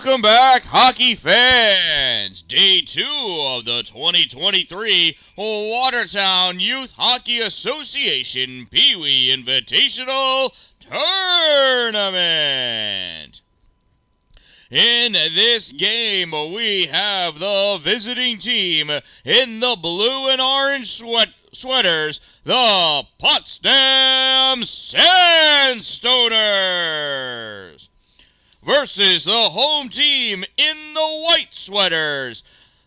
Welcome back, hockey fans! Day 2 of the 2023 Watertown Youth Hockey Association Pee Wee Invitational Tournament. In this game, we have the visiting team in the blue and orange sweaters, the Potsdam Sandstoners, versus the home team in the white sweaters,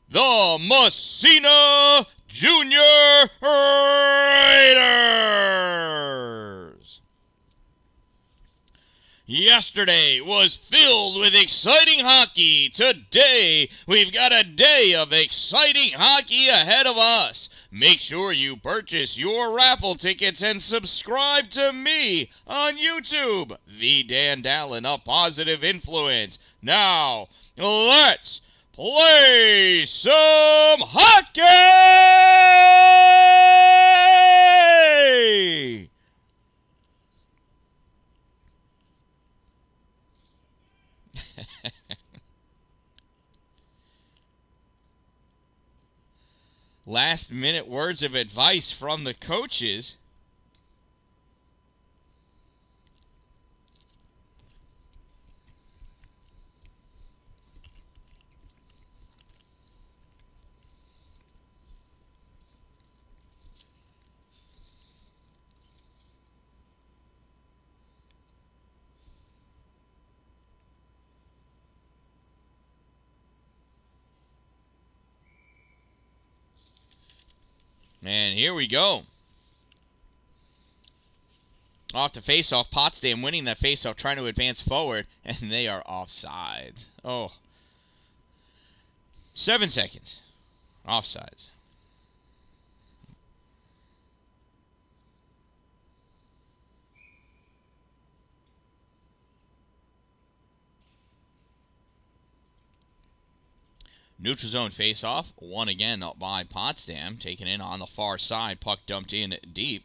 the Massena Junior Raiders. Yesterday was filled with exciting hockey. Today, we've got a day of exciting hockey ahead of us. Make sure you purchase your raffle tickets and subscribe to me on YouTube, the Dan-Dalin, a positive influence. Now, let's play some hockey! Last minute words of advice from the coaches. And here we go. Off the face-off, Potsdam winning that face-off, trying to advance forward, and they are offsides. Oh. 7 seconds. Offsides. Neutral zone face-off, won again by Potsdam, taken in on the far side. Puck dumped in deep.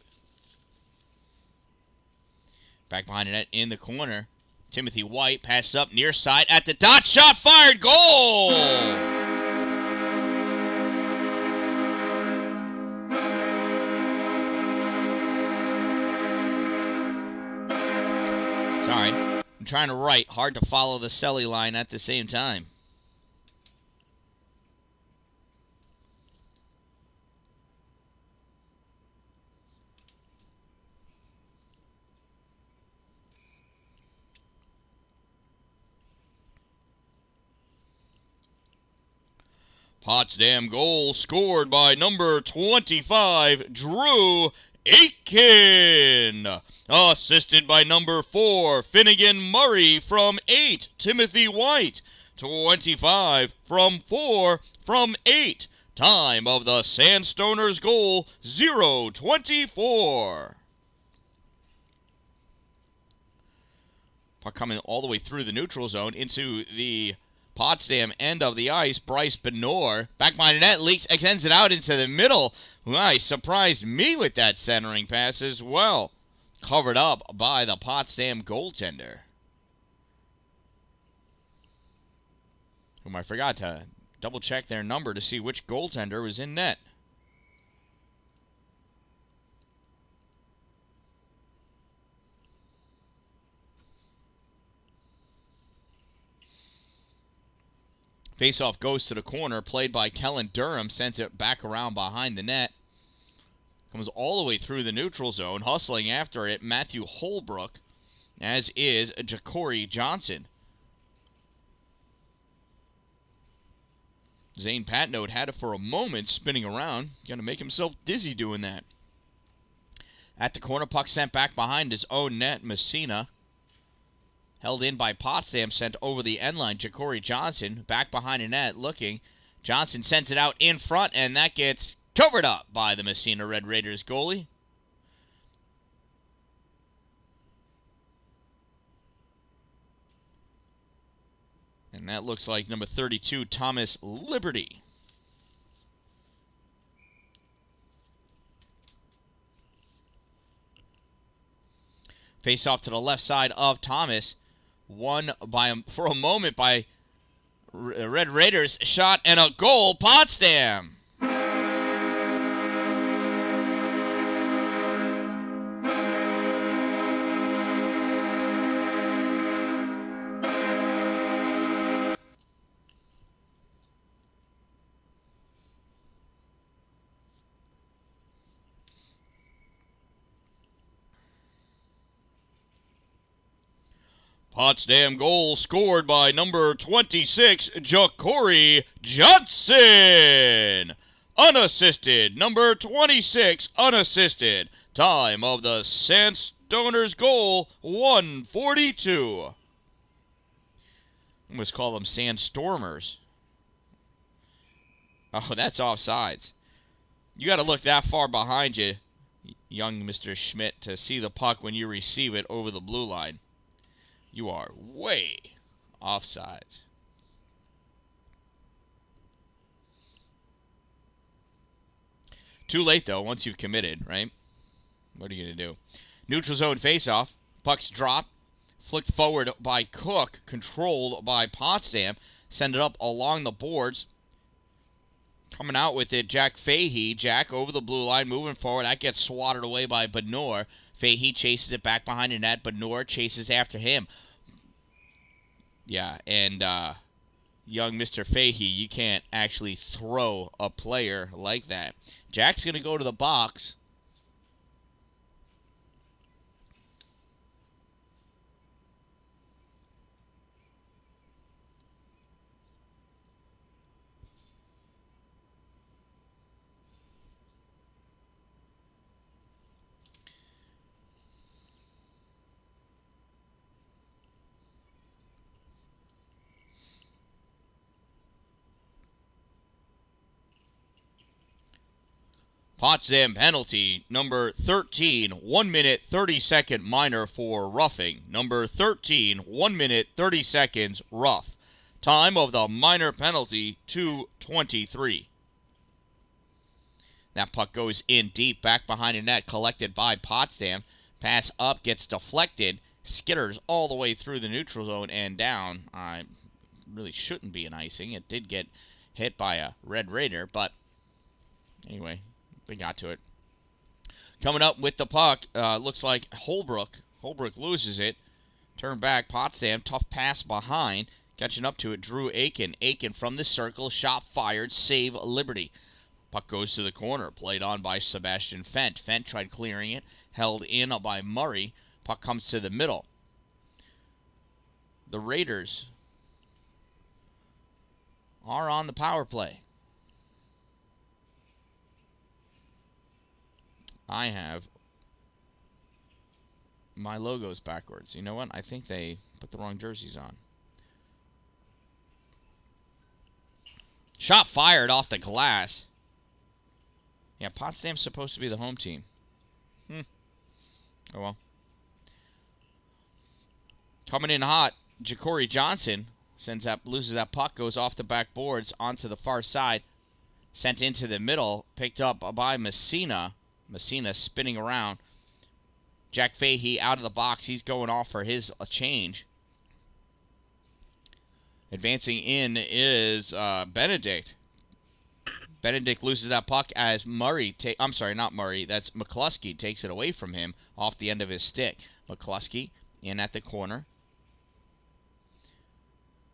Back behind the net in the corner. Timothy White passes up near side at the dot. Shot fired. Goal! Sorry. I'm trying to write. Hard to follow the Selly line at the same time. Potsdam goal scored by number 25, Drew Aitken. Assisted by number 4, Finnegan Murray from 8, Timothy White. 25 from 4 from 8. Time of the Sandstoners goal, 0:24. Puck coming all the way through the neutral zone into the Potsdam end of the ice. Bryce Benor back behind the net, leaks, extends it out into the middle. He surprised me with that centering pass as well. Covered up by the Potsdam goaltender, whom I forgot to double check their number to see which goaltender was in net. Faceoff goes to the corner, played by Kellen Durham, sends it back around behind the net. Comes all the way through the neutral zone, hustling after it, Matthew Holbrook, as is Ja'Cory Johnson. Zane Patnode had it for a moment, spinning around. Going to make himself dizzy doing that. At the corner, puck sent back behind his own net, Massena. Held in by Potsdam, sent over the end line. Ja'Cory Johnson back behind the net looking. Johnson sends it out in front, and that gets covered up by the Massena Red Raiders goalie. And that looks like number 32, Thomas Liberty. Face off to the left side of Thomas. Won by for a moment by Red Raiders shot and a goal, Potsdam. Potsdam goal scored by number 26, Ja'Cory Johnson. Unassisted, number 26, unassisted. Time of the Sandstoners goal, 1:42. I almost call them Sandstormers. Oh, that's offsides. You got to look that far behind you, young Mr. Schmidt, to see the puck when you receive it over the blue line. You are way offsides. Too late, though, once you've committed, right? What are you going to do? Neutral zone faceoff. Puck's dropped. Flicked forward by Cook. Controlled by Potsdam. Send it up along the boards. Coming out with it, Jack Fahey. Jack over the blue line, moving forward. That gets swatted away by Benor. Fahey chases it back behind the net. Benor chases after him. Yeah, and young Mr. Fahey, you can't actually throw a player like that. Jack's going to go to the box. Potsdam penalty, number 13, 1 minute 30 second minor for roughing. Number 13, 1 minute 30 seconds rough. Time of the minor penalty, 2:23. That puck goes in deep, back behind the net, collected by Potsdam. Pass up, gets deflected, skitters all the way through the neutral zone and down. Really shouldn't be an icing. It did get hit by a Red Raider, but anyway, they got to it. Coming up with the puck, looks like Holbrook. Holbrook loses it. Turn back, Potsdam, tough pass behind. Catching up to it, Drew Aiken. Aiken from the circle, shot fired, save Liberty. Puck goes to the corner, played on by Sebastian Fent. Fent tried clearing it, held in by Murray. Puck comes to the middle. The Raiders are on the power play. I have my logos backwards. You know what? I think they put the wrong jerseys on. Shot fired off the glass. Yeah, Potsdam's supposed to be the home team. Oh well. Coming in hot, Ja'Cory Johnson loses that puck, goes off the backboards onto the far side, sent into the middle, picked up by Massena. Massena spinning around. Jack Fahey out of the box. He's going off for his change. Advancing in is Benedict. Benedict loses that puck as I'm sorry, not Murray. That's McCluskey takes it away from him off the end of his stick. McCluskey in at the corner.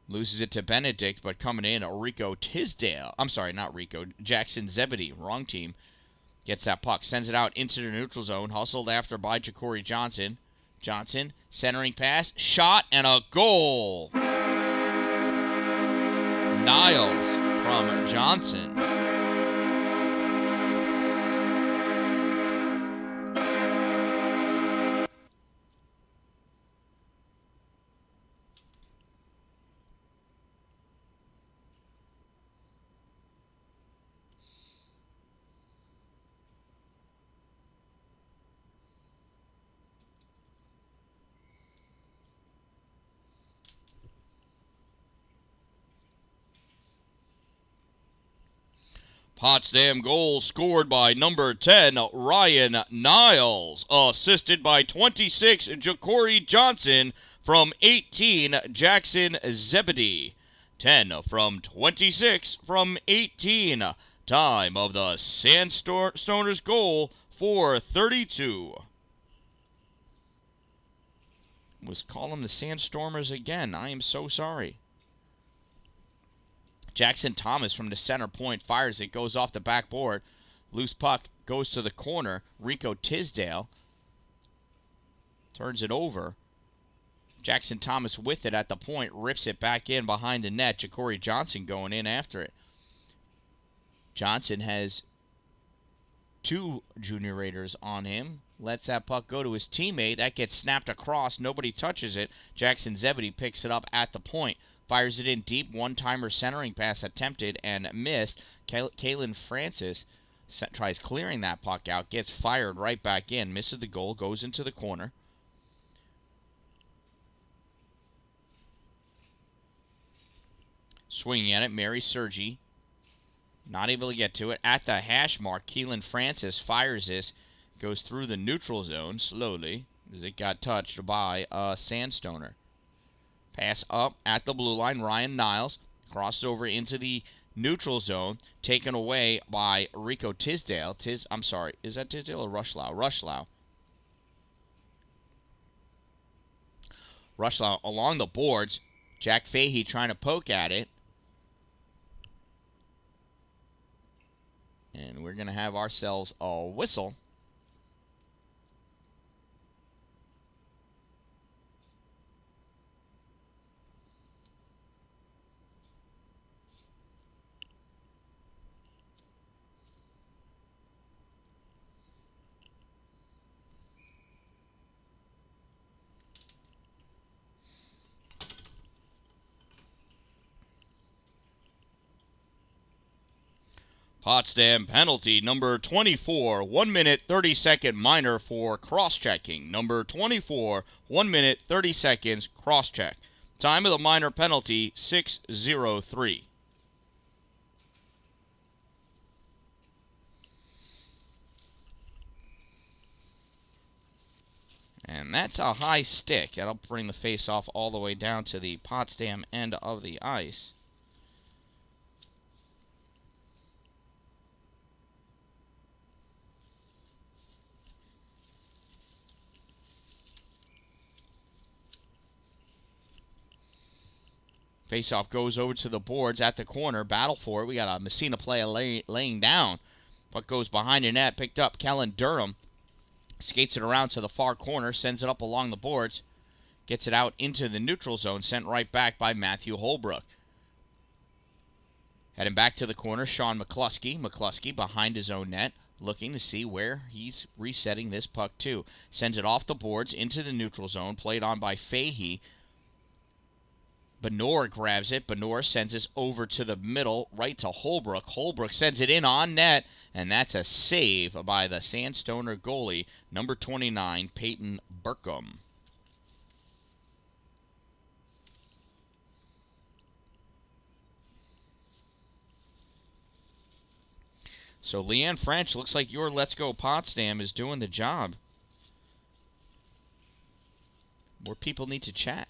Loses it to Benedict, but coming in, Rico Tisdale. I'm sorry, not Rico. Jackson Zebedee. Wrong team. Gets that puck. Sends it out into the neutral zone. Hustled after by Ja'Cory Johnson. Johnson, centering pass. Shot and a goal. Niles from Johnson. Potsdam goal scored by number 10, Ryan Niles. Assisted by 26, Ja'Cory Johnson. From 18, Jackson Zebedee. 10 from 26 from 18. Time of the Sandstoners goal, 4:32. Was calling the Sandstormers again. I am so sorry. Jackson Thomas from the center point fires it, goes off the backboard. Loose puck goes to the corner. Rico Tisdale turns it over. Jackson Thomas with it at the point, rips it back in behind the net. Ja'Cory Johnson going in after it. Johnson has 2 Junior Raiders on him. Lets that puck go to his teammate. That gets snapped across. Nobody touches it. Jackson Zebedee picks it up at the point. Fires it in deep. One-timer centering pass attempted and missed. Kalen Francis tries clearing that puck out. Gets fired right back in. Misses the goal. Goes into the corner. Swinging at it. Mary Sergi. Not able to get to it. At the hash mark, Keelan Francis fires this. Goes through the neutral zone slowly as it got touched by a Sandstoner. Pass up at the blue line. Ryan Niles crosses over into the neutral zone. Taken away by Rico Tisdale. I'm sorry. Is that Tisdale or Rushlow? Rushlow along the boards. Jack Fahey trying to poke at it. And we're going to have ourselves a whistle. Potsdam penalty, number 24, 1 minute 30-second minor for cross-checking. Number 24, 1 minute 30 seconds cross-check. Time of the minor penalty, 6:03. And that's a high stick. That'll bring the face-off all the way down to the Potsdam end of the ice. Faceoff goes over to the boards at the corner. Battle for it. We got a Massena player laying down. Puck goes behind the net. Picked up. Kellen Durham skates it around to the far corner. Sends it up along the boards. Gets it out into the neutral zone. Sent right back by Matthew Holbrook. Heading back to the corner. Sean McCluskey. McCluskey behind his own net. Looking to see where he's resetting this puck to. Sends it off the boards into the neutral zone. Played on by Fahey. Benor grabs it. Benor sends this over to the middle, right to Holbrook. Holbrook sends it in on net, and that's a save by the Sandstoner goalie, number 29, Peyton Burkham. So Leanne French, looks like your Let's Go Potsdam is doing the job. More people need to chat.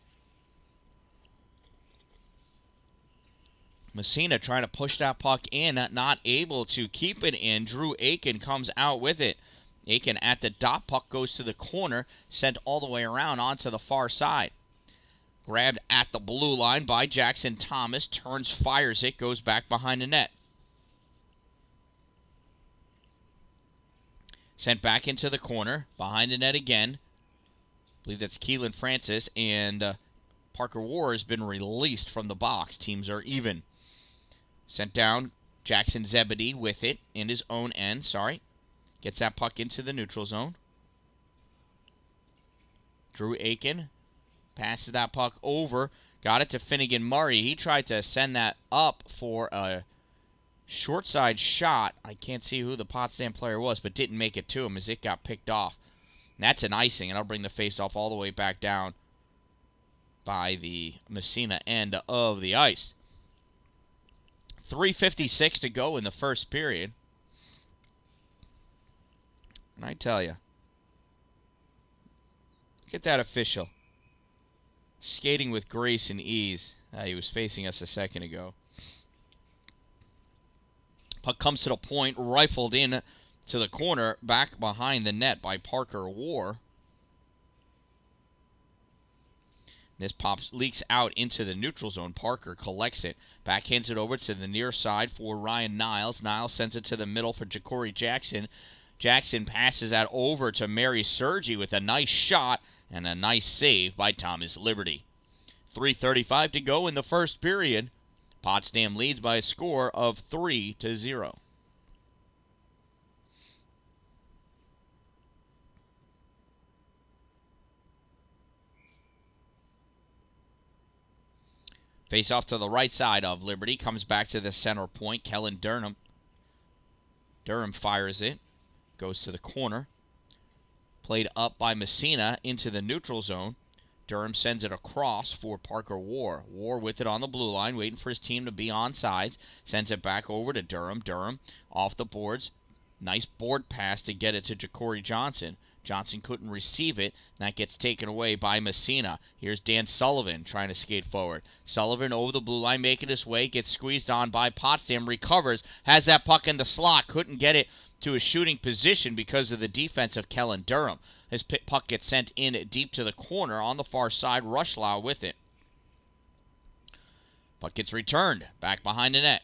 Massena trying to push that puck in, not able to keep it in. Drew Aiken comes out with it. Aiken at the dot, puck goes to the corner, sent all the way around onto the far side. Grabbed at the blue line by Jackson Thomas, turns, fires it, goes back behind the net. Sent back into the corner, behind the net again. I believe that's Keelan Francis, and Parker War has been released from the box. Teams are even. Sent down, Jackson Zebedee with it in his own end, Gets that puck into the neutral zone. Drew Aiken passes that puck over. Got it to Finnegan Murray. He tried to send that up for a short side shot. I can't see who the Potsdam player was, but didn't make it to him as it got picked off. And that's an icing, and I'll bring the face-off all the way back down by the Massena end of the ice. 3:56 to go in the first period. And I tell you, look at that official. Skating with grace and ease. He was facing us a second ago. Puck comes to the point, rifled in to the corner, back behind the net by Parker War. This leaks out into the neutral zone. Parker collects it. Backhands it over to the near side for Ryan Niles. Niles sends it to the middle for Ja'Cory Jackson. Jackson passes that over to Mary Sergi with a nice shot and a nice save by Thomas Liberty. 3:35 to go in the first period. Potsdam leads by a score of 3-0. Face off to the right side of Liberty. Comes back to the center point. Kellen Durham. Durham fires it. Goes to the corner. Played up by Massena into the neutral zone. Durham sends it across for Parker War. War with it on the blue line, waiting for his team to be on sides. Sends it back over to Durham. Durham off the boards. Nice board pass to get it to Ja'Cory Johnson. Johnson couldn't receive it. That gets taken away by Massena. Here's Dan Sullivan trying to skate forward. Sullivan over the blue line, making his way. Gets squeezed on by Potsdam. Recovers. Has that puck in the slot. Couldn't get it to a shooting position because of the defense of Kellen Durham. His puck gets sent in deep to the corner on the far side. Rushlau with it. Puck gets returned back behind the net.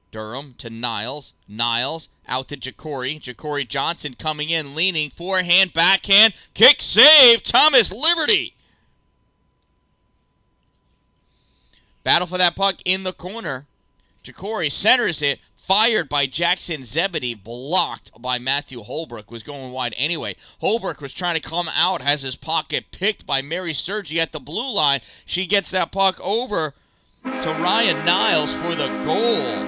Durham to Niles. Niles out to Ja'Cory. Ja'Cory Johnson coming in, leaning, forehand, backhand, kick, save, Thomas Liberty. Battle for that puck in the corner. Ja'Cory centers it, fired by Jackson Zebedee, blocked by Matthew Holbrook, was going wide anyway. Holbrook was trying to come out, has his pocket picked by Mary Sergi at the blue line. She gets that puck over to Ryan Niles for the goal.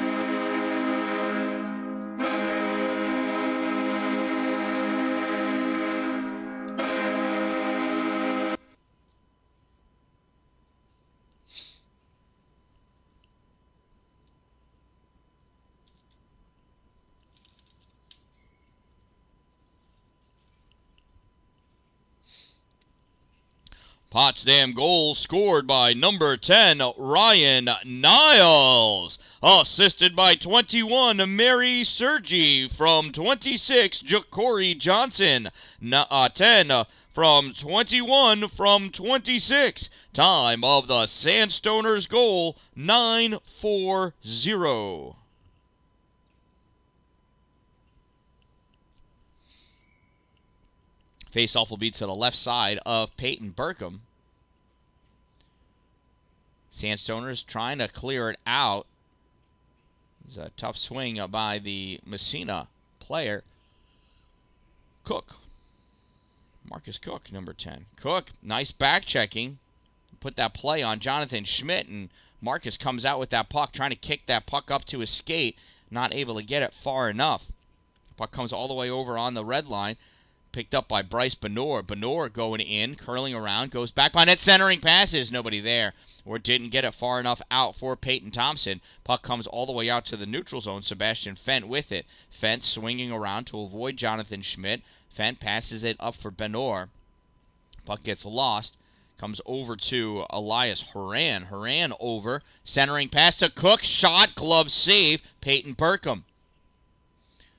Potsdam goal scored by number 10, Ryan Niles. Assisted by 21, Mary Sergi. From 26, Ja'Cory Johnson. 10 from 21 from 26. Time of the Sandstoners goal, 9-4-0. Face-off will be to the left side of Peyton Burkham. Sandstoners trying to clear it out. It's a tough swing by the Massena player. Cook. Marcus Cook, number 10. Cook, nice back checking. Put that play on Jonathan Schmidt, and Marcus comes out with that puck, trying to kick that puck up to his skate. Not able to get it far enough. Puck comes all the way over on the red line. Picked up by Bryce Benor. Benor going in, curling around, goes back by net, centering passes. Nobody there, or didn't get it far enough out for Peyton Thompson. Puck comes all the way out to the neutral zone. Sebastian Fent with it. Fent swinging around to avoid Jonathan Schmidt. Fent passes it up for Benor. Puck gets lost. Comes over to Elias Horan. Horan over. Centering pass to Cook. Shot, glove save. Peyton Burkham.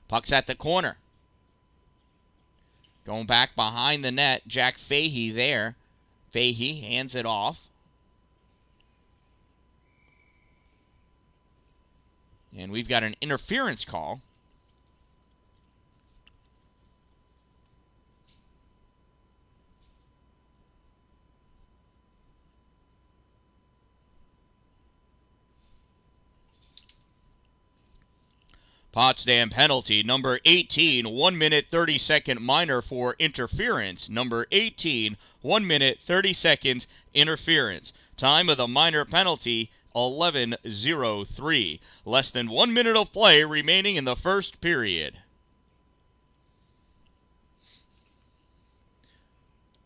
Puck's at the corner. Going back behind the net, Jack Fahey there. Fahey hands it off. And we've got an interference call. Potsdam penalty, number 18, 1 minute 30 second minor for interference. Number 18, 1 minute 30 seconds interference. Time of the minor penalty, 11:03. Less than 1 minute of play remaining in the first period.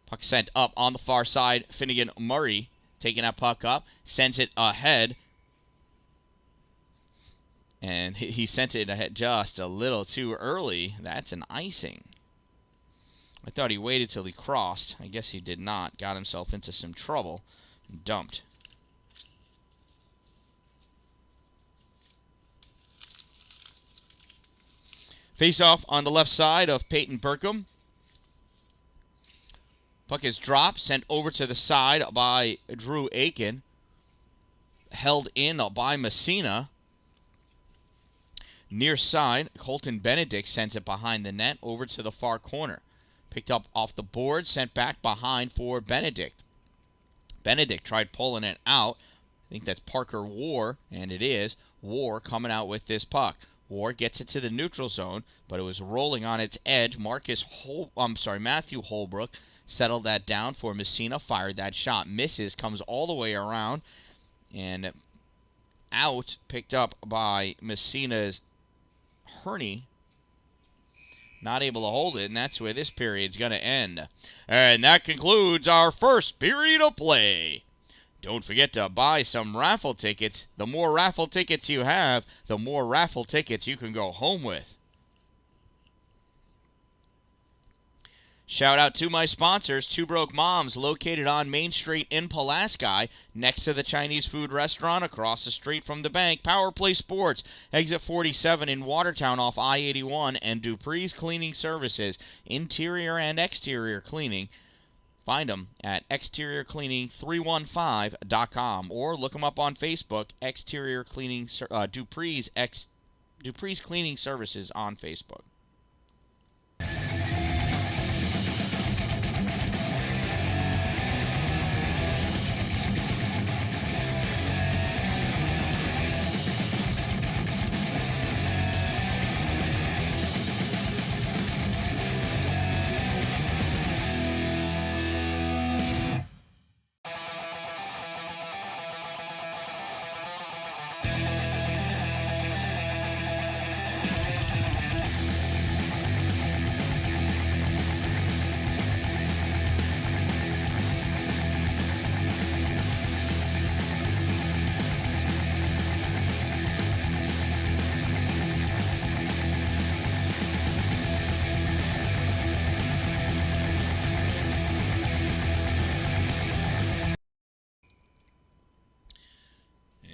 Puck sent up on the far side. Finnegan Murray taking that puck up, sends it ahead. And he sent it ahead just a little too early. That's an icing. I thought he waited till he crossed. I guess he did not. Got himself into some trouble and dumped. Face off on the left side of Peyton Burkham. Puck is dropped, sent over to the side by Drew Aiken. Held in by Massena. Near side, Colton Benedict sends it behind the net over to the far corner. Picked up off the board, sent back behind for Benedict. Benedict tried pulling it out. I think that's Parker War, and it is. War coming out with this puck. War gets it to the neutral zone, but it was rolling on its edge. Matthew Holbrook settled that down for Massena, fired that shot, misses, comes all the way around, and out, picked up by Massena's Herney. Not able to hold it, and that's where this period's going to end. And that concludes our first period of play. Don't forget to buy some raffle tickets. The more raffle tickets you have, the more raffle tickets you can go home with. Shout out to my sponsors, Two Broke Moms, located on Main Street in Pulaski, next to the Chinese food restaurant, across the street from the bank. Power Play Sports, exit 47 in Watertown off I-81, and Dupree's Cleaning Services, interior and exterior cleaning. Find them at exteriorcleaning315.com or look them up on Facebook, Exterior Cleaning Dupree's Cleaning Services on Facebook.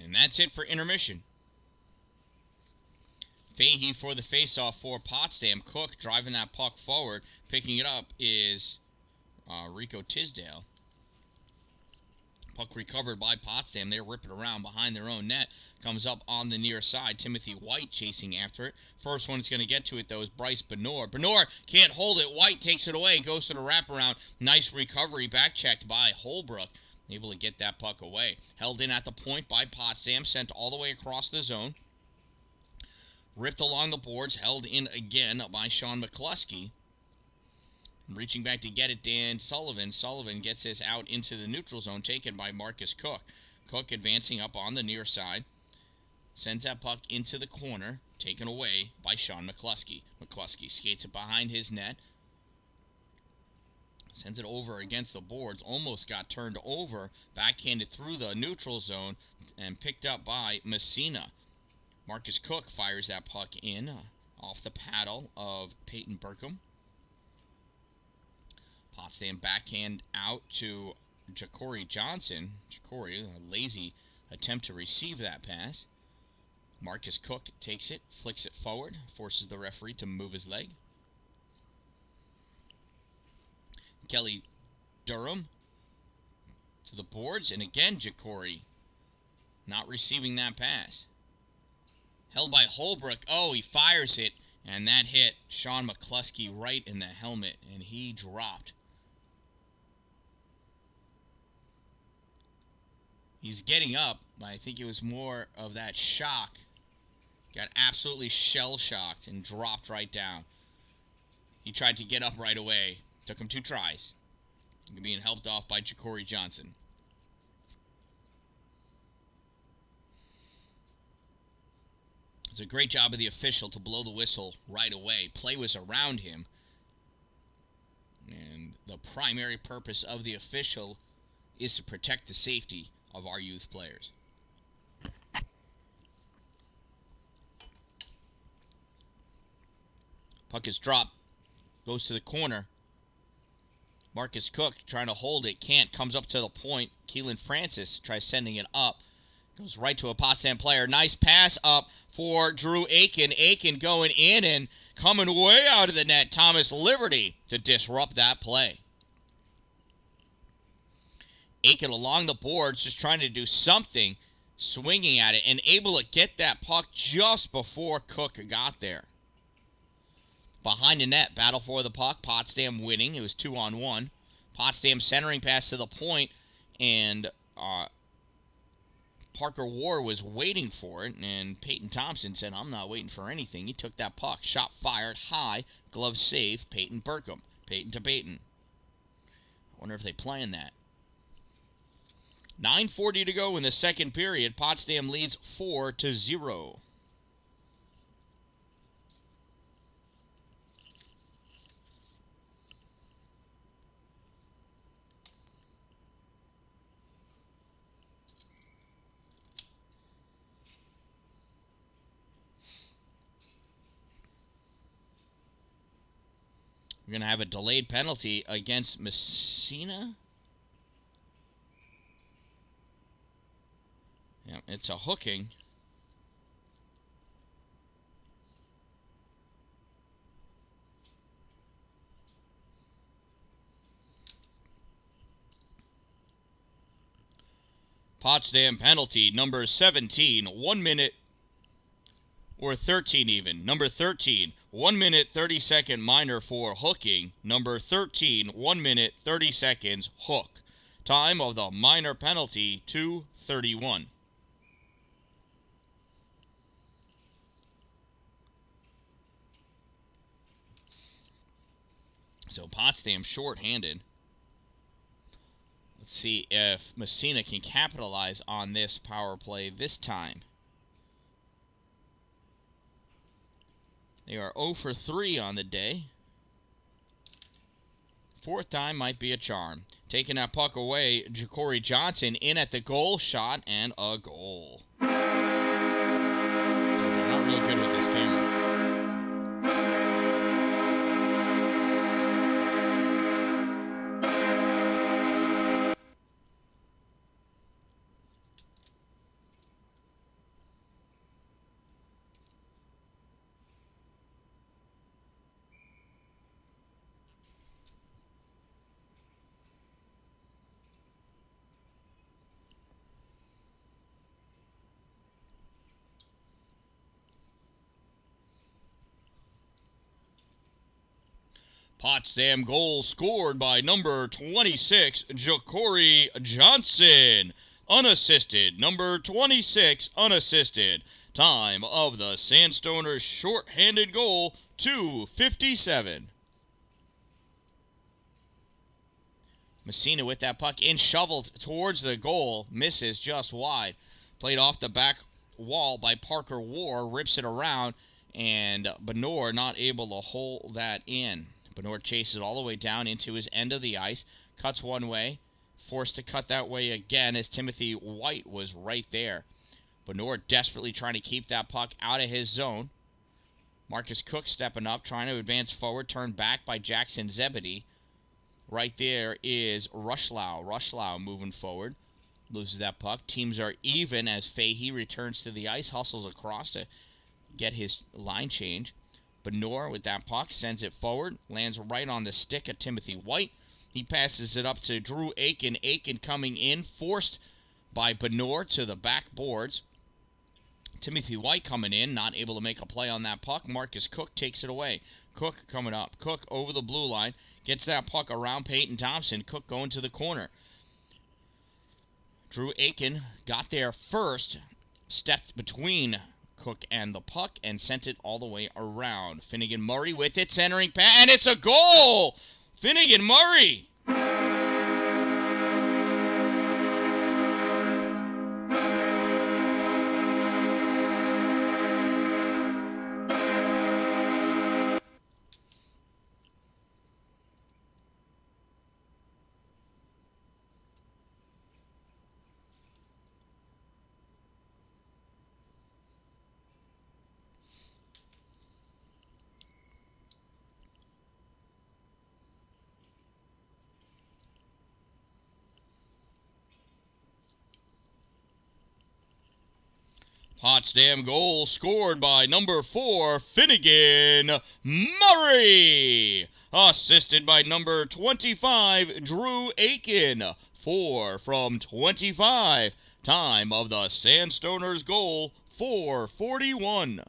And that's it for intermission. Fahey for the faceoff for Potsdam. Cook driving that puck forward. Picking it up is Rico Tisdale. Puck recovered by Potsdam. They rip it around behind their own net. Comes up on the near side. Timothy White chasing after it. First one that's going to get to it, though, is Bryce Benor. Benor can't hold it. White takes it away. Goes to the wraparound. Nice recovery. Back checked by Holbrook. Able to get that puck away. Held in at the point by Potsdam. Sent all the way across the zone. Ripped along the boards. Held in again by Sean McCluskey. Reaching back to get it, Dan Sullivan. Sullivan gets this out into the neutral zone. Taken by Marcus Cook. Cook advancing up on the near side. Sends that puck into the corner. Taken away by Sean McCluskey. McCluskey skates it behind his net. Sends it over against the boards. Almost got turned over. Backhanded through the neutral zone and picked up by Massena. Marcus Cook fires that puck in off the paddle of Peyton Burkham. Potsdam backhand out to Ja'Cory Johnson. Ja'Cory, a lazy attempt to receive that pass. Marcus Cook takes it, flicks it forward, forces the referee to move his leg. Kelly Durham to the boards, and again Ja'Cory not receiving that pass. Held by Holbrook. Oh, he fires it, and that hit Sean McCluskey right in the helmet, and he dropped. He's getting up, but I think it was more of that shock. Got absolutely shell-shocked and dropped right down. He tried to get up right away. Took him 2 tries. Being helped off by Ja'Cory Johnson. It's a great job of the official to blow the whistle right away. Play was around him. And the primary purpose of the official is to protect the safety of our youth players. Puck is dropped. Goes to the corner. Marcus Cook trying to hold it, can't, comes up to the point. Keelan Francis tries sending it up. Goes right to a Potsdam player. Nice pass up for Drew Aiken. Aiken going in and coming way out of the net. Thomas Liberty to disrupt that play. Aiken along the boards just trying to do something, swinging at it, and able to get that puck just before Cook got there. Behind the net, battle for the puck. Potsdam winning. It was 2-on-1. Potsdam centering pass to the point, and Parker War was waiting for it, and Peyton Thompson said, I'm not waiting for anything. He took that puck. Shot fired high. Glove save. Peyton Burkham. Peyton to Peyton. I wonder if they plan that. 9:40 to go in the second period. Potsdam leads 4-0. We're going to have a delayed penalty against Massena. Yeah, it's a hooking. Potsdam penalty, number 17, 1 minute, or 13 even. Number 13, 1 minute, 30-second minor for hooking. Number 13, 1 minute, 30 seconds, hook. Time of the minor penalty, 2:31. So Potsdam shorthanded. Let's see if Massena can capitalize on this power play this time. They are 0 for 3 on the day. Fourth time might be a charm. Taking that puck away, Ja'Cory Johnson in at the goal, shot, and a goal. Not real good with this camera. Potsdam goal scored by number 26, Ja'Cory Johnson. Unassisted. Number 26, unassisted. Time of the Sandstoners' short-handed goal, 2:57. Massena with that puck in, shoveled towards the goal. Misses just wide. Played off the back wall by Parker War. Rips it around, and Benor not able to hold that in. Benor chases it all the way down into his end of the ice. Cuts one way. Forced to cut that way again as Timothy White was right there. Benor desperately trying to keep that puck out of his zone. Marcus Cook stepping up, trying to advance forward. Turned back by Jackson Zebedee. Right there is Rushlow. Rushlow moving forward. Loses that puck. Teams are even as Fahey returns to the ice. Hustles across to get his line change. Benor with that puck sends it forward. Lands right on the stick of Timothy White. He passes it up to Drew Aiken. Aiken coming in. Forced by Benor to the back boards. Timothy White coming in. Not able to make a play on that puck. Marcus Cook takes it away. Cook coming up. Cook over the blue line. Gets that puck around Peyton Thompson. Cook going to the corner. Drew Aiken got there first. Stepped between Cook and the puck and sent it all the way around. Finnegan Murray with it. Centering pass. And it's a goal! Finnegan Murray! Potsdam goal scored by number 4, Finnegan Murray. Assisted by number 25, Drew Aiken. 4 from 25. Time of the Sandstoners goal, 4:41.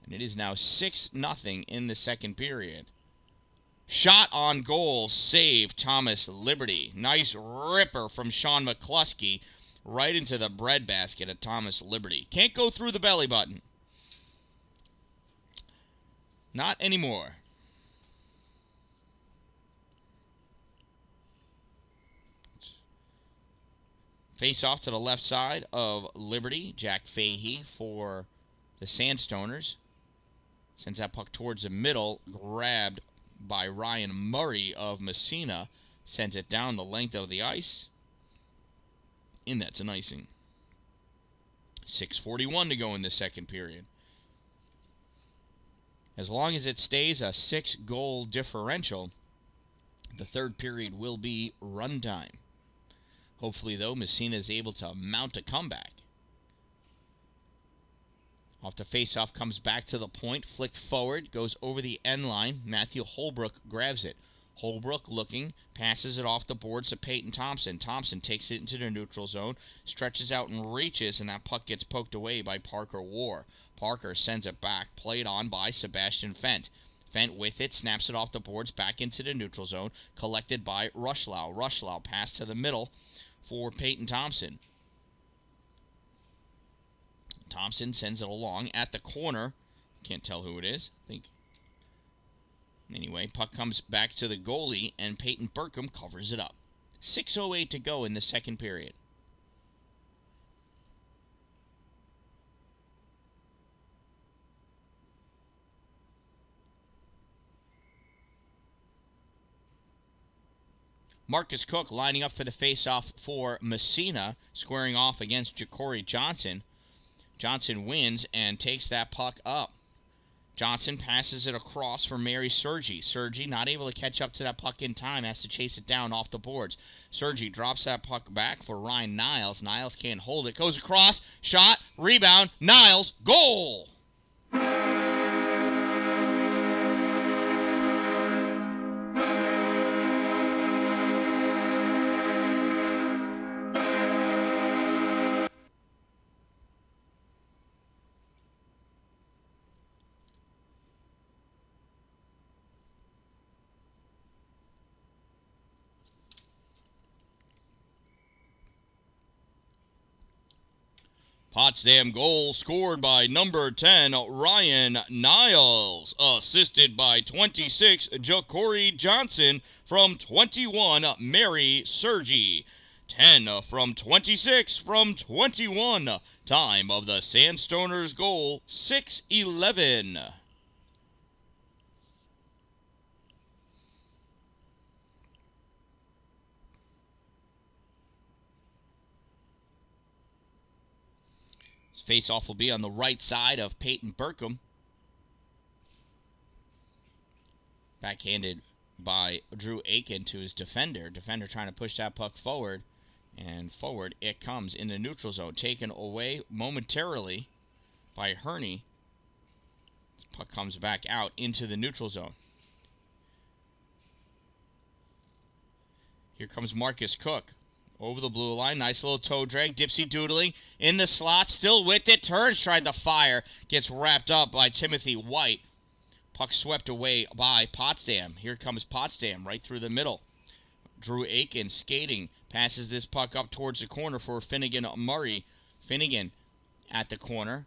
And it is now 6-0 in the second period. Shot on goal, save Thomas Liberty. Nice ripper from Sean McCluskey right into the breadbasket of Thomas Liberty. Can't go through the belly button. Not anymore. Face off to the left side of Liberty. Jack Fahey for the Sandstoners. Sends that puck towards the middle. Grabbed by Ryan Murray of Massena. Sends it down the length of the ice. And that's an icing. 6:41 to go in the second period. As long as it stays a 6-goal differential, the third period will be runtime. Hopefully, though, Massena is able to mount a comeback. Off the face-off, comes back to the point, flicked forward, goes over the end line. Matthew Holbrook grabs it. Holbrook looking, passes it off the boards to Peyton Thompson. Thompson takes it into the neutral zone, stretches out and reaches, and that puck gets poked away by Parker War. Parker sends it back, played on by Sebastian Fent. Fent with it, snaps it off the boards, back into the neutral zone, collected by Rushlow. Rushlow pass to the middle for Peyton Thompson. Thompson sends it along at the corner. Can't tell who it is. Anyway, puck comes back to the goalie, and Peyton Burkham covers it up. 6:08 to go in the second period. Marcus Cook lining up for the faceoff for Massena, squaring off against Ja'Cory Johnson. Johnson wins and takes that puck up. Johnson passes it across for Mary Sergi. Sergi not able to catch up to that puck in time, has to chase it down off the boards. Sergi drops that puck back for Ryan Niles. Niles can't hold it. Goes across, shot, rebound, Niles, goal! Potsdam goal scored by number 10, Ryan Niles. Assisted by 26, Ja'Cory Johnson. From 21, Mary Sergi. 10 from 26 from 21. Time of the Sandstoners goal, 6:11. Face-off will be on the right side of Peyton Burkham. Backhanded by Drew Aiken to his defender. Defender trying to push that puck forward. And forward it comes in the neutral zone. Taken away momentarily by Herney. This puck comes back out into the neutral zone. Here comes Marcus Cook. Over the blue line, nice little toe drag, dipsy doodling, in the slot, still with it, turns, tried to fire, gets wrapped up by Timothy White. Puck swept away by Potsdam. Here comes Potsdam, right through the middle. Drew Aiken skating, passes this puck up towards the corner for Finnegan Murray. Finnegan at the corner,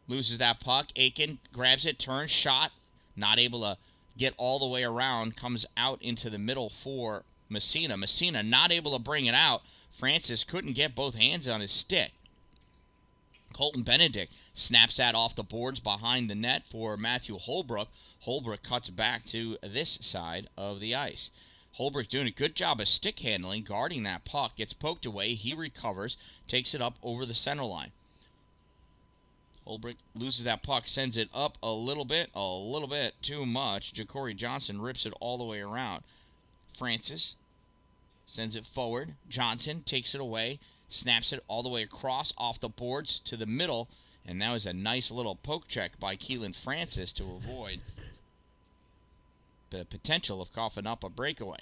loses that puck, Aiken grabs it, turns, shot, not able to get all the way around, comes out into the middle for Massena. Massena not able to bring it out. Francis couldn't get both hands on his stick. Colton Benedict snaps that off the boards behind the net for Matthew Holbrook. Holbrook cuts back to this side of the ice. Holbrook doing a good job of stick handling, guarding that puck. Gets poked away. He recovers, takes it up over the center line. Holbrook loses that puck, sends it up a little bit too much. Ja'Cory Johnson rips it all the way around. Francis sends it forward. Johnson takes it away. Snaps it all the way across off the boards to the middle. And that was a nice little poke check by Keelan Francis to avoid the potential of coughing up a breakaway.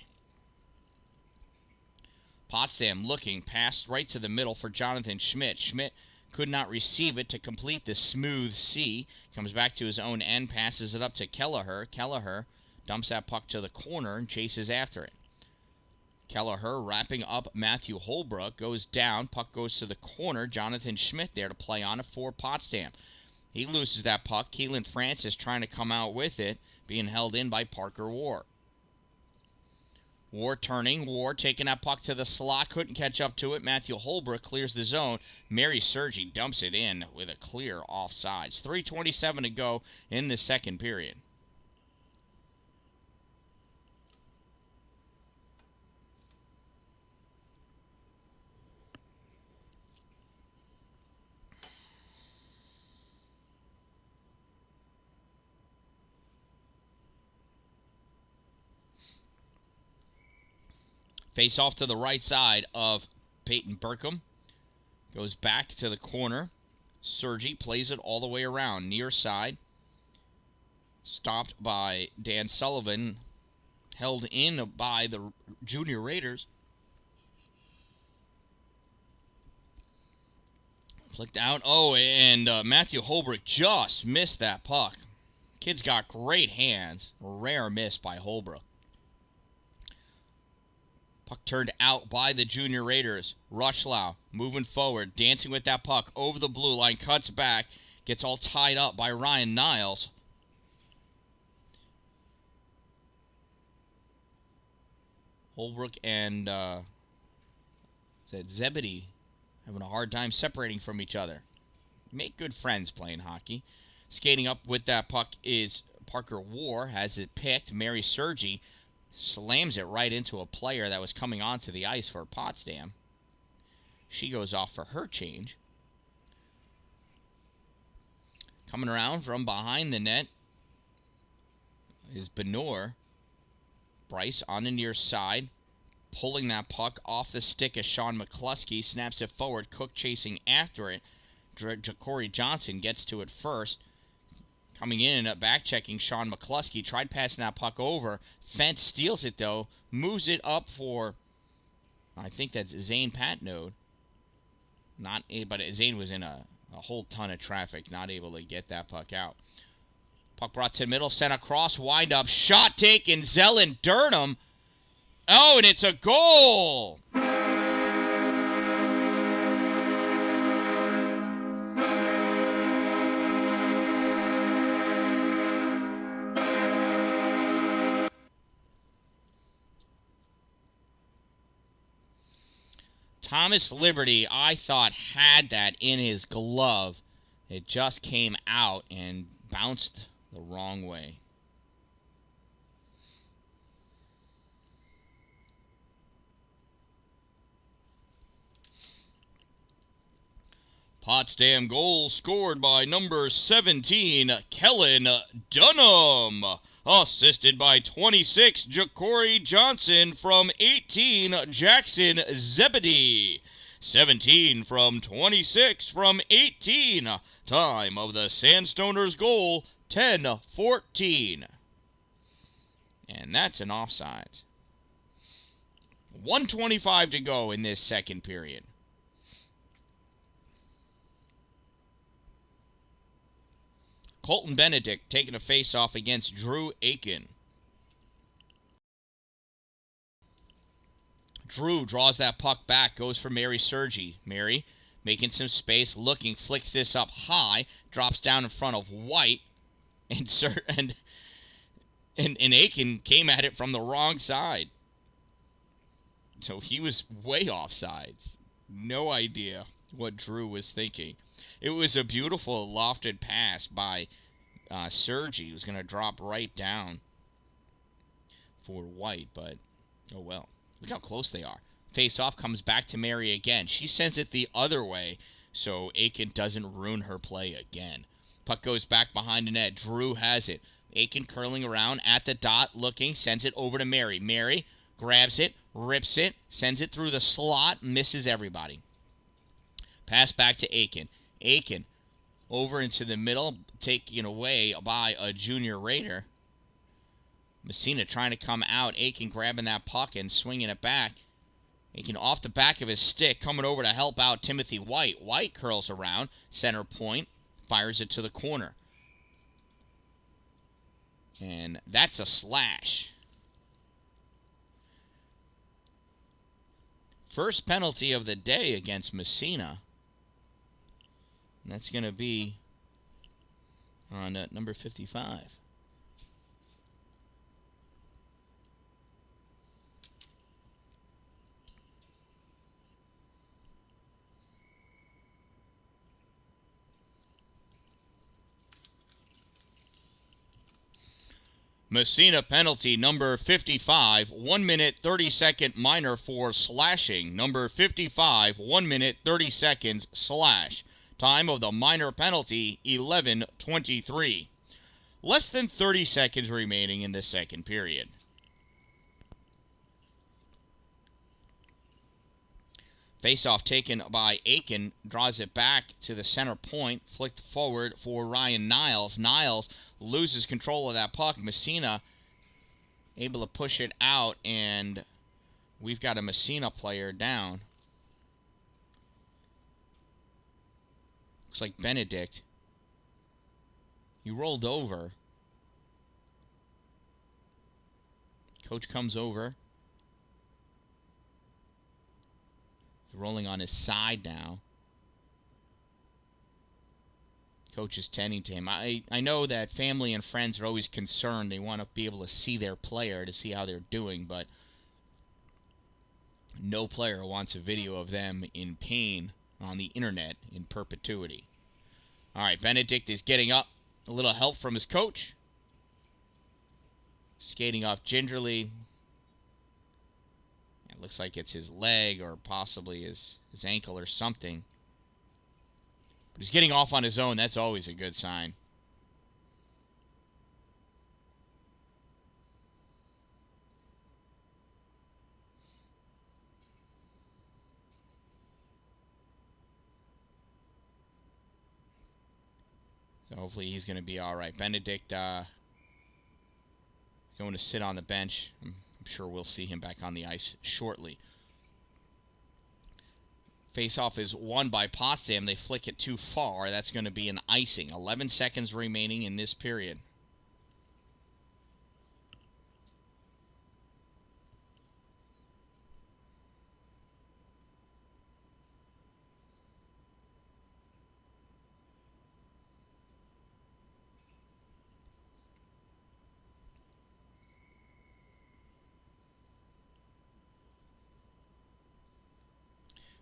Potsdam looking, passed right to the middle for Jonathan Schmidt. Schmidt could not receive it to complete the smooth C. Comes back to his own end, passes it up to Kelleher. Kelleher dumps that puck to the corner and chases after it. Kelleher wrapping up Matthew Holbrook, goes down, puck goes to the corner. Jonathan Schmidt there to play on it for Potsdam. He loses that puck. Keelan Francis trying to come out with it, being held in by Parker War. War turning, War taking that puck to the slot, couldn't catch up to it. Matthew Holbrook clears the zone. Mary Sergi dumps it in with a clear offsides. 3:27 to go in the second period. Face off to the right side of Peyton Burkham. Goes back to the corner. Sergi plays it all the way around. Near side. Stopped by Dan Sullivan. Held in by the Junior Raiders. Flicked out. Oh, and Matthew Holbrook just missed that puck. Kid's got great hands. Rare miss by Holbrook. Puck turned out by the Junior Raiders. Rushlow moving forward, dancing with that puck over the blue line, cuts back, gets all tied up by Ryan Niles. Holbrook and Zebedee having a hard time separating from each other. Make good friends playing hockey. Skating up with that puck is Parker War, has it picked. Mary Sergi slams it right into a player that was coming onto the ice for Potsdam. She goes off for her change. Coming around from behind the net is Benor. Bryce on the near side, pulling that puck off the stick of Sean McCluskey, snaps it forward. Cook chasing after it. Ja'Cory Johnson gets to it first. Coming in and back-checking Sean McCluskey. Tried passing that puck over. Fence steals it, though. Moves it up for, I think that's Zane Patnode. But Zane was in a whole ton of traffic. Not able to get that puck out. Puck brought to the middle. Sent across. Wind up. Shot taken. Zellen Durham. Oh, and it's a goal! Thomas Liberty, I thought, had that in his glove. It just came out and bounced the wrong way. Potsdam goal scored by number 17, Kellen Dunham. Assisted by 26, Ja'Cory Johnson. From 18, Jackson Zebedee. 17 from 26 from 18. Time of the Sandstoners goal, 10-14. And that's an offside. 1:25 to go in this second period. Colton Benedict taking a face-off against Drew Aiken. Drew draws that puck back, goes for Mary Sergi. Mary making some space, looking, flicks this up high, drops down in front of White, and Aiken came at it from the wrong side. So he was way offsides. No idea what Drew was thinking. It was a beautiful lofted pass by Sergi. He was going to drop right down for White, but oh well. Look how close they are. Face-off comes back to Mary again. She sends it the other way, so Aiken doesn't ruin her play again. Puck goes back behind the net. Drew has it. Aiken curling around at the dot, looking, sends it over to Mary. Mary grabs it, rips it, sends it through the slot, misses everybody. Pass back to Aiken. Aiken over into the middle, taken away by a junior Raider. Massena trying to come out. Aiken grabbing that puck and swinging it back. Aiken off the back of his stick, coming over to help out Timothy White. White curls around, center point, fires it to the corner. And that's a slash. First penalty of the day against Massena. And that's going to be on number 55. Massena penalty number 55, 1 minute 30-second minor for slashing. Number 55, 1 minute 30 seconds slash. Time of the minor penalty, 11:23. Less than 30 seconds remaining in the second period. Faceoff taken by Aiken, draws it back to the center point, flicked forward for Ryan Niles. Niles loses control of that puck. Massena able to push it out, and we've got a Massena player down. Looks like Benedict. He rolled over. Coach comes over. Rolling on his side now. Coach is tending to him. I know that family and friends are always concerned. They want to be able to see their player to see how they're doing, but no player wants a video of them in pain on the internet in perpetuity. All right, Benedict is getting up. A little help from his coach. Skating off gingerly. Looks like it's his leg or possibly his ankle or something. But he's getting off on his own. That's always a good sign. So hopefully he's going to be all right. Benedict is going to sit on the bench. I'm sure we'll see him back on the ice shortly. Face-off is won by Potsdam. They flick it too far. That's going to be an icing. 11 seconds remaining in this period.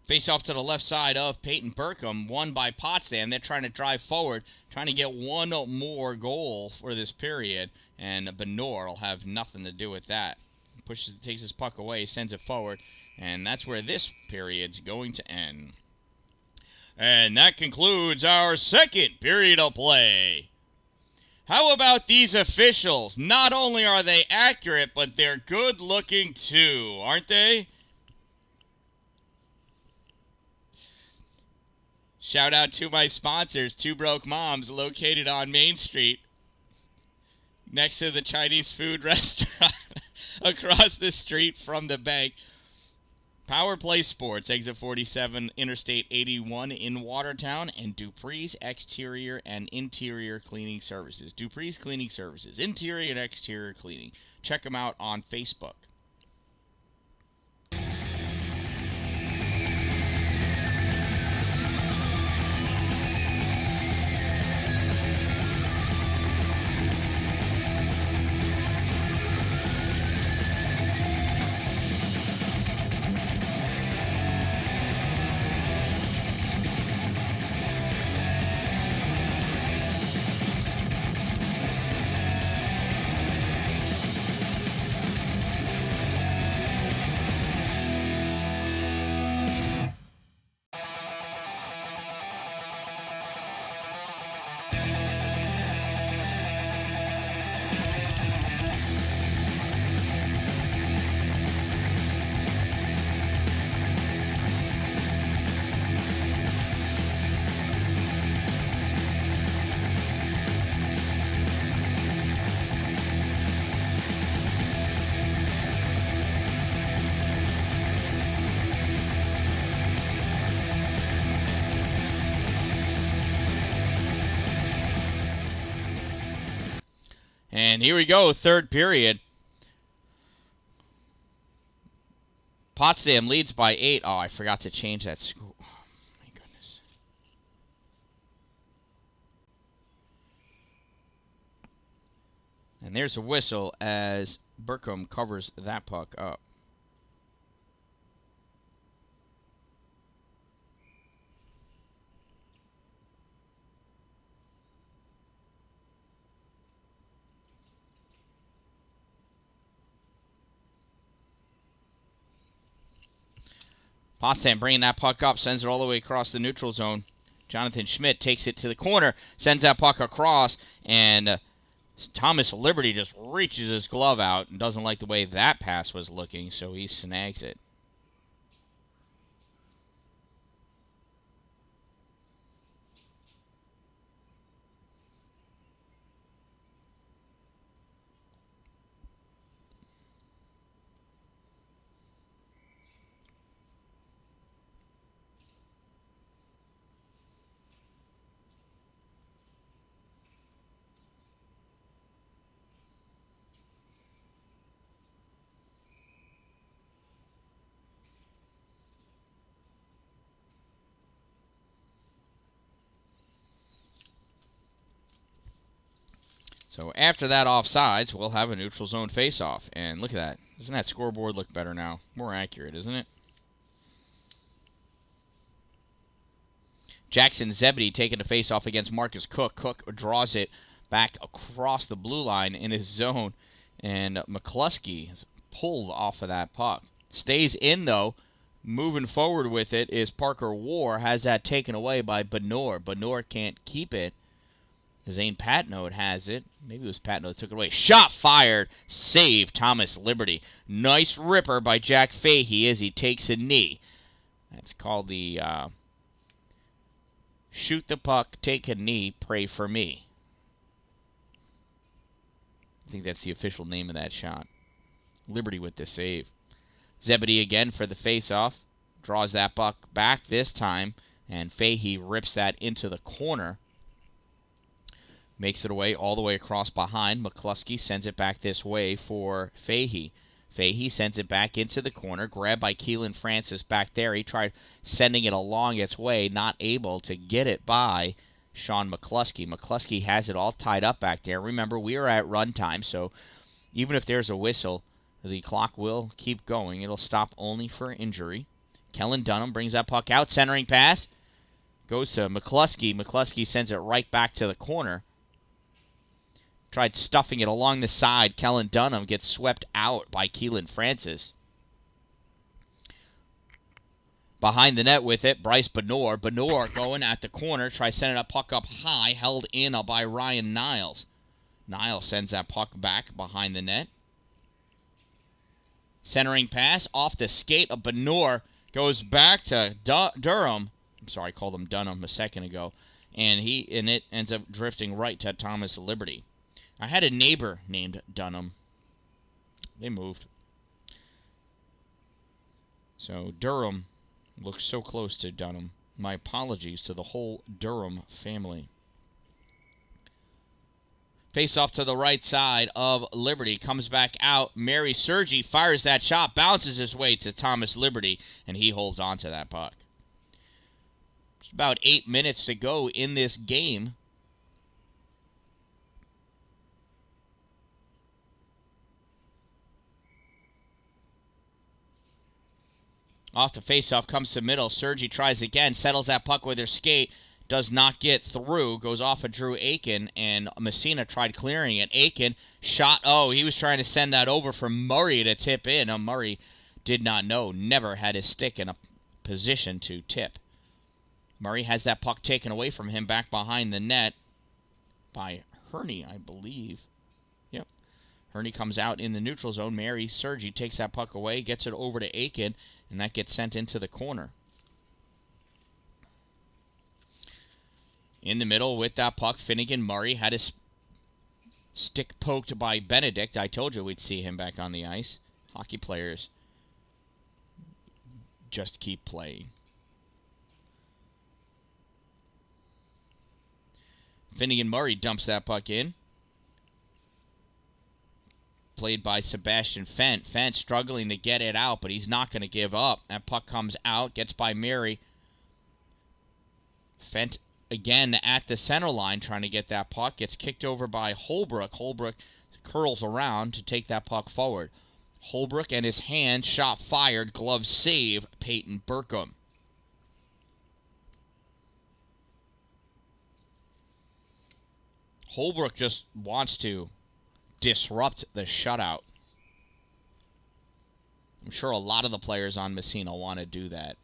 Face off to the left side of Peyton Burkham, won by Potsdam. They're trying to drive forward, trying to get one more goal for this period, and Benor will have nothing to do with that. Takes his puck away, sends it forward, and that's where this period's going to end. And that concludes our second period of play. How about these officials? Not only are they accurate, but they're good-looking too, aren't they? Shout out to my sponsors, Two Broke Moms, located on Main Street, next to the Chinese food restaurant, across the street from the bank. Power Play Sports, exit 47, Interstate 81 in Watertown, and Dupree's Exterior and Interior Cleaning Services. Dupree's Cleaning Services, interior and exterior cleaning. Check them out on Facebook. And here we go, third period. Potsdam leads by 8. Oh, I forgot to change that score. Oh, my goodness. And there's a whistle as Burkham covers that puck up. Potsdam bringing that puck up, sends it all the way across the neutral zone. Jonathan Schmidt takes it to the corner, sends that puck across, and Thomas Liberty just reaches his glove out and doesn't like the way that pass was looking, so he snags it. So after that offsides, we'll have a neutral zone faceoff. And look at that. Doesn't that scoreboard look better now? More accurate, isn't it? Jackson Zebedee taking the faceoff against Marcus Cook. Cook draws it back across the blue line in his zone. And McCluskey is pulled off of that puck. Stays in, though. Moving forward with it is Parker War. Has that taken away by Benor. Benor can't keep it. Zane Patnode has it. Maybe it was Patnode that took it away. Shot fired. Save Thomas Liberty. Nice ripper by Jack Fahey as he takes a knee. That's called the shoot the puck, take a knee, pray for me. I think that's the official name of that shot. Liberty with the save. Zebedee again for the faceoff. Draws that puck back this time, and Fahey rips that into the corner. Makes it away all the way across behind. McCluskey sends it back this way for Fahey. Fahey sends it back into the corner. Grabbed by Keelan Francis back there. He tried sending it along its way. Not able to get it by Sean McCluskey. McCluskey has it all tied up back there. Remember, we are at runtime, so even if there's a whistle, the clock will keep going. It'll stop only for injury. Kellen Dunham brings that puck out. Centering pass. Goes to McCluskey. McCluskey sends it right back to the corner. Tried stuffing it along the side. Kellen Dunham gets swept out by Keelan Francis. Behind the net with it, Bryce Benor. Benor going at the corner. Tries sending a puck up high. Held in by Ryan Niles. Niles sends that puck back behind the net. Centering pass off the skate of Benor. Goes back to Durham. I'm sorry, I called him Dunham a second ago. And it ends up drifting right to Thomas Liberty. I had a neighbor named Dunham. They moved. So Durham looks so close to Dunham. My apologies to the whole Durham family. Face off to the right side of Liberty. Comes back out. Mary Sergi fires that shot. Bounces his way to Thomas Liberty. And he holds on to that puck. Just about 8 minutes to go in this game. Off the faceoff, comes to middle. Sergi tries again, settles that puck with her skate, does not get through, goes off of Drew Aiken, and Massena tried clearing it. Aiken shot, he was trying to send that over for Murray to tip in. Murray did not know, never had his stick in a position to tip. Murray has that puck taken away from him back behind the net by Herney, I believe. Yep. Herney comes out in the neutral zone. Mary Sergi takes that puck away, gets it over to Aiken, and that gets sent into the corner. In the middle with that puck, Finnegan Murray had his stick poked by Benedict. I told you we'd see him back on the ice. Hockey players just keep playing. Finnegan Murray dumps that puck in. played by Sebastian Fent. Fent struggling to get it out, but he's not going to give up. That puck comes out, gets by Mary. Fent again at the center line trying to get that puck. Gets kicked over by Holbrook. Holbrook curls around to take that puck forward. Holbrook and his hand, shot fired, glove save, Peyton Burkham. Holbrook just wants to disrupt the shutout. I'm sure a lot of the players on Massena want to do that.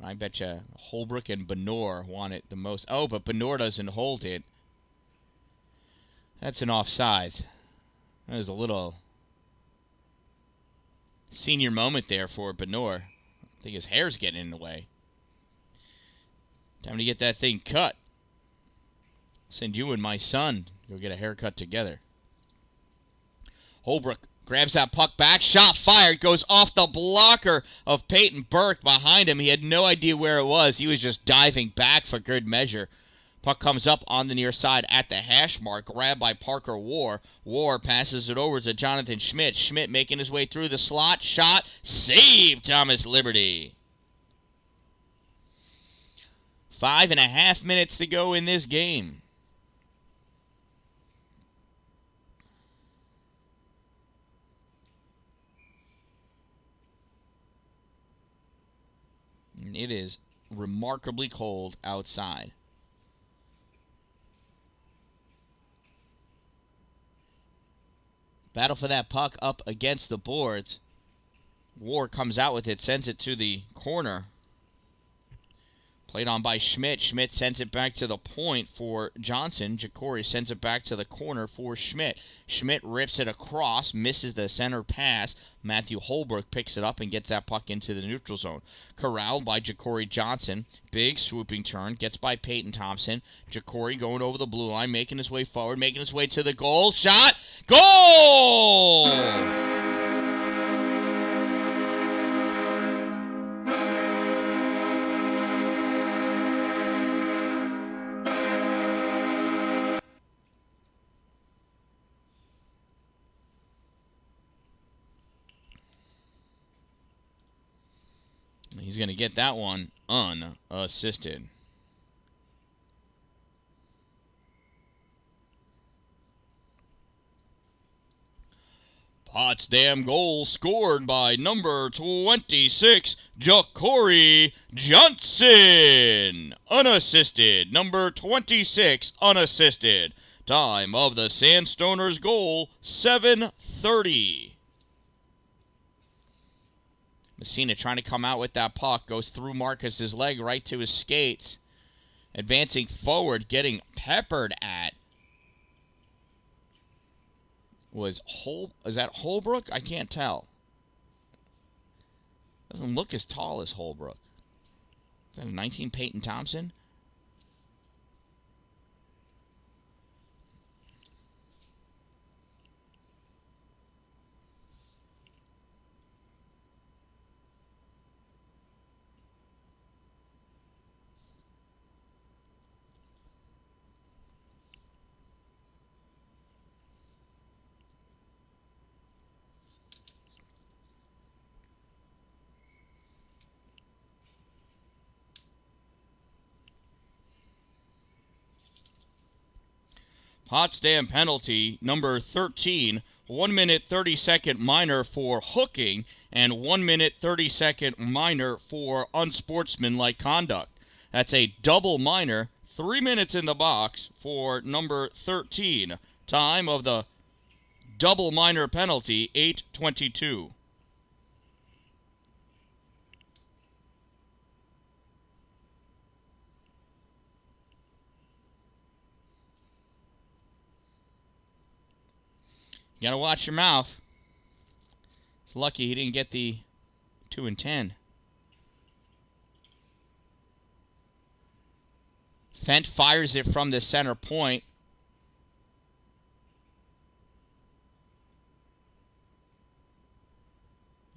I bet you Holbrook and Benor want it the most. Oh, but Benor doesn't hold it. That's an offside. That was a little senior moment there for Benor. I think his hair's getting in the way. Time to get that thing cut. Send you and my son go get a haircut together. Holbrook grabs that puck back. Shot fired. Goes off the blocker of Peyton Burke behind him. He had no idea where it was. He was just diving back for good measure. Puck comes up on the near side at the hash mark. Grabbed by Parker War. War passes it over to Jonathan Schmidt. Schmidt making his way through the slot. Shot. Save, Thomas Liberty. 5.5 minutes to go in this game. And it is remarkably cold outside. Battle for that puck up against the boards. War comes out with it, sends it to the corner. Played on by Schmidt. Schmidt sends it back to the point for Johnson. Jacory sends it back to the corner for Schmidt. Schmidt rips it across, misses the center pass. Matthew Holbrook picks it up and gets that puck into the neutral zone. Corralled by Jacory Johnson. Big swooping turn. Gets by Peyton Thompson. Jacory going over the blue line, making his way forward, making his way to the goal. Shot. Goal! He's going to get that one unassisted. Potsdam goal scored by number 26, Jacory Johnson. Unassisted. Number 26, unassisted. Time of the Sandstoners goal, 7:30. Massena trying to come out with that puck. Goes through Marcus's leg right to his skates. Advancing forward, getting peppered at. Is that Holbrook? I can't tell. Doesn't look as tall as Holbrook. Is that a 19 Peyton Thompson? Potsdam penalty, number 13, 1 minute 30-second minor for hooking and 1 minute 30-second minor for unsportsmanlike conduct. That's a double minor, 3 minutes in the box for number 13. Time of the double minor penalty, 8:22. You gotta watch your mouth. It's lucky he didn't get the 2 and 10. Fent fires it from the center point.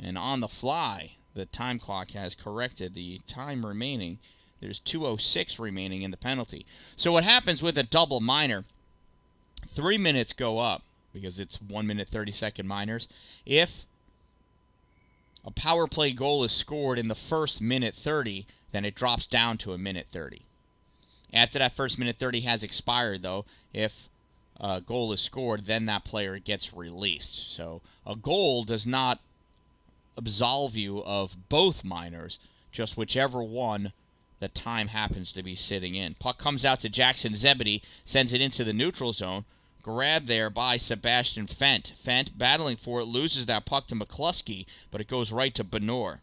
And on the fly, the time clock has corrected the time remaining. There's 2:06 remaining in the penalty. So what happens with a double minor 3 minutes go up because it's 1 minute 30-second minors. If a power play goal is scored in the first minute 30, then it drops down to a minute 30. After that first minute 30 has expired, though, if a goal is scored, then that player gets released. So a goal does not absolve you of both minors, just whichever one the time happens to be sitting in. Puck comes out to Jackson Zebedee, sends it into the neutral zone. Grabbed there by Sebastian Fent. Fent, battling for it, loses that puck to McCluskey, but it goes right to Benor.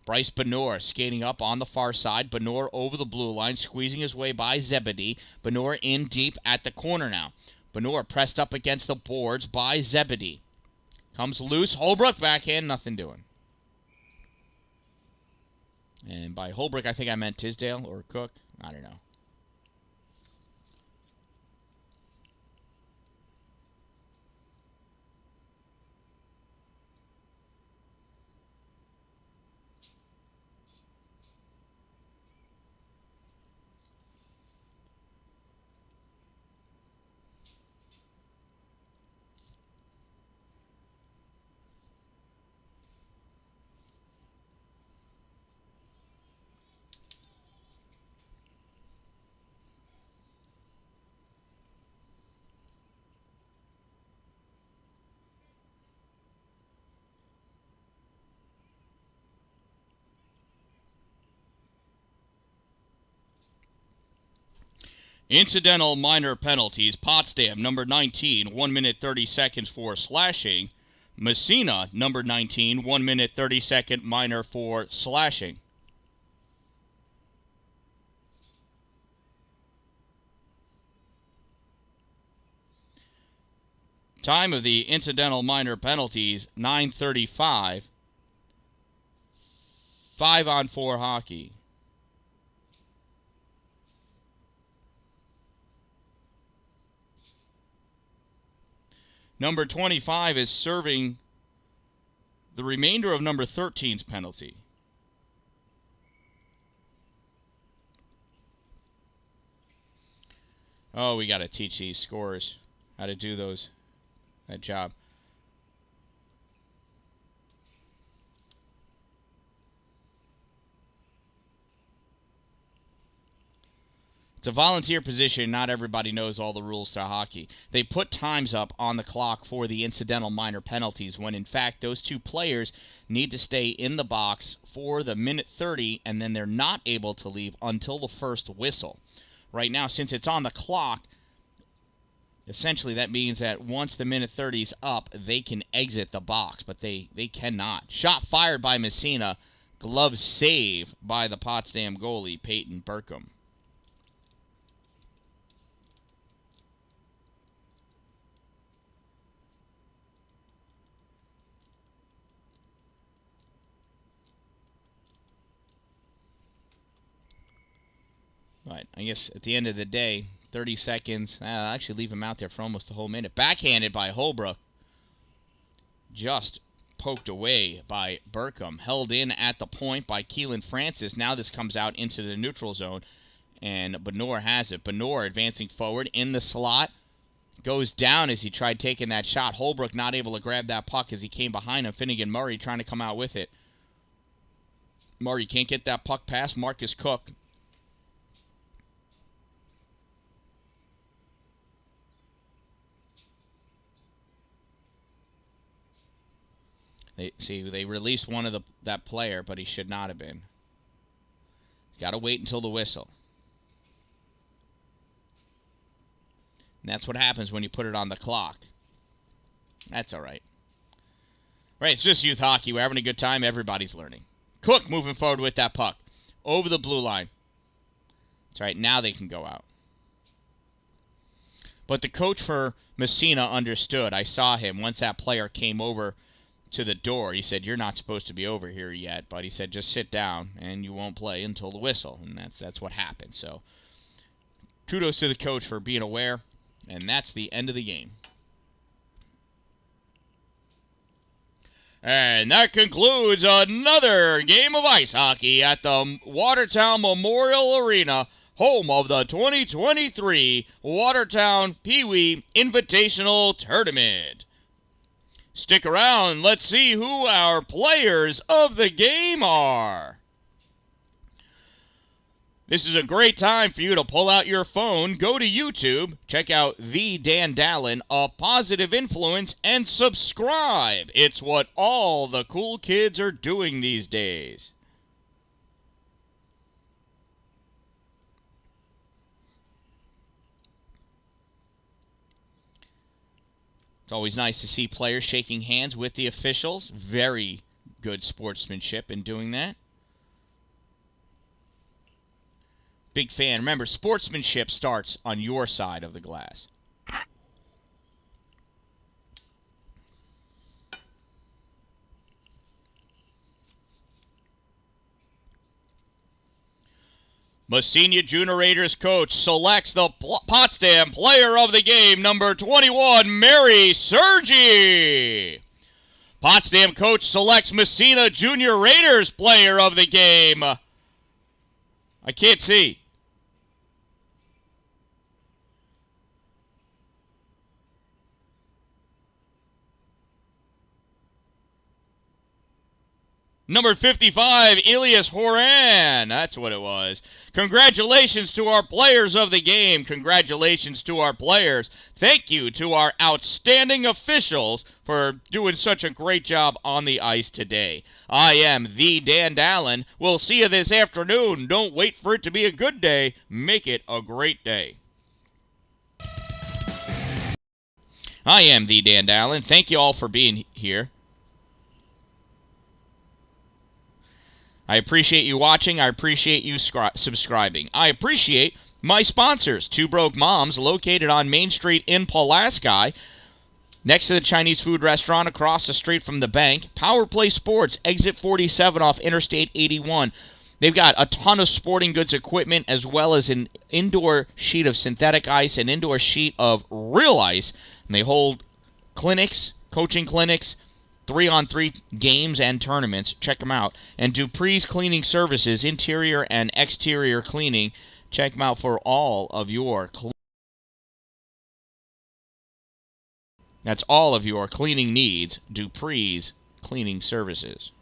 Bryce Benor skating up on the far side. Benor over the blue line, squeezing his way by Zebedee. Benor in deep at the corner now. Benor pressed up against the boards by Zebedee. Comes loose. Holbrook backhand, nothing doing. And by Holbrook, I think I meant Tisdale or Cook. I don't know. Incidental minor penalties. Potsdam, number 19, 1 minute 30 seconds for slashing. Massena, number 19, 1 minute 30-second minor for slashing. Time of the incidental minor penalties, 9:35. 5-on-4 hockey. Number 25 is serving the remainder of number 13's penalty. Oh, we got to teach these scorers how to do that job. It's a volunteer position. Not everybody knows all the rules to hockey. They put times up on the clock for the incidental minor penalties when, in fact, those two players need to stay in the box for the minute 30, and then they're not able to leave until the first whistle. Right now, since it's on the clock, essentially that means that once the minute 30's up, they can exit the box, but they cannot. Shot fired by Massena. Glove save by the Potsdam goalie, Peyton Burkham. But I guess at the end of the day, 30 seconds. I'll actually leave him out there for almost a whole minute. Backhanded by Holbrook. Just poked away by Burkham. Held in at the point by Keelan Francis. Now this comes out into the neutral zone. And Benor has it. Benor advancing forward in the slot. Goes down as he tried taking that shot. Holbrook not able to grab that puck as he came behind him. Finnegan Murray trying to come out with it. Murray can't get that puck past Marcus Cook. They released one of that player, but he should not have been. He's got to wait until the whistle. And that's what happens when you put it on the clock. That's all right. Right, it's just youth hockey. We're having a good time. Everybody's learning. Cook moving forward with that puck. Over the blue line. That's right, now they can go out. But the coach for Massena understood. I saw him once that player came over to the door. He said, "You're not supposed to be over here yet," but he said, "Just sit down and you won't play until the whistle." And that's what happened. So kudos to the coach for being aware, and that's the end of the game. And that concludes another game of ice hockey at the Watertown Memorial Arena, home of the 2023 Watertown Pee Wee Invitational Tournament. Stick around, let's see who our players of the game are. This is a great time for you to pull out your phone, go to YouTube, check out the Dan-Dalin, a positive influence, and subscribe. It's what all the cool kids are doing these days. It's always nice to see players shaking hands with the officials. Very good sportsmanship in doing that. Big fan. Remember, sportsmanship starts on your side of the glass. Massena Junior Raiders coach selects the Potsdam player of the game, number 21, Mary Sergi. Potsdam coach selects Massena Junior Raiders player of the game. I can't see. Number 55, Elias Horan. That's what it was. Congratulations to our players of the game. Congratulations to our players. Thank you to our outstanding officials for doing such a great job on the ice today. I am the Dan-Dalin. We'll see you this afternoon. Don't wait for it to be a good day. Make it a great day. I am the Dan-Dalin. Thank you all for being here. I appreciate you watching. I appreciate you subscribing. I appreciate my sponsors, Two Broke Moms, located on Main Street in Pulaski, next to the Chinese food restaurant across the street from the bank. Power Play Sports, exit 47 off Interstate 81. They've got a ton of sporting goods equipment as well as an indoor sheet of synthetic ice, an indoor sheet of real ice. And they hold clinics, coaching clinics, 3-on-3 games and tournaments. Check them out. And Dupree's Cleaning Services, interior and exterior cleaning. Check them out for all of your that's all of your cleaning needs. Dupree's Cleaning Services.